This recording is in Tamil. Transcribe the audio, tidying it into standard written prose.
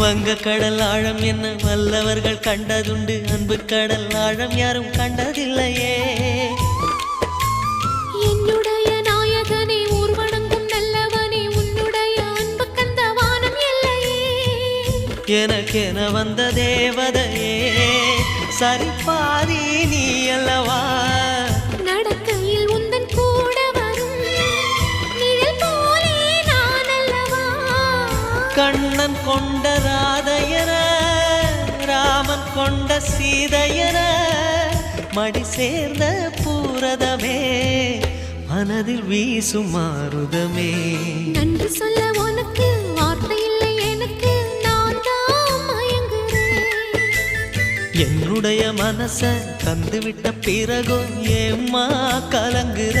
வங்க கடல் ஆழம் என்ன வல்லவர்கள் கண்டதுண்டு, அன்பு கடல் ஆழம் யாரும் கண்டதில்லையே. என்னுடைய நாயகனே ஊர்வணங்கும் நல்லவனே, உன்னுடைய அன்பு கந்த வானம் எல்லையே. எனக்கென வந்த தேவதையே சரிபாதி நீ அல்லவா. நடக்கையில் உந்தன் கூட வரும் நிழல் போலே நான் அல்லவா. கண்ணன் கொண்ட ராதையர ராமன் கொண்ட சீதையர மடி சேர்ந்த பூரதமே மனதில் வீசும் மாருதமே. நன்றி சொல்ல உனக்கு வார்த்தை இல்லை எனக்கு, நான் தான் மயங்குறேன். என்னுடைய மனச தந்துவிட்ட பிறகும் ஏம்மா கலங்குற.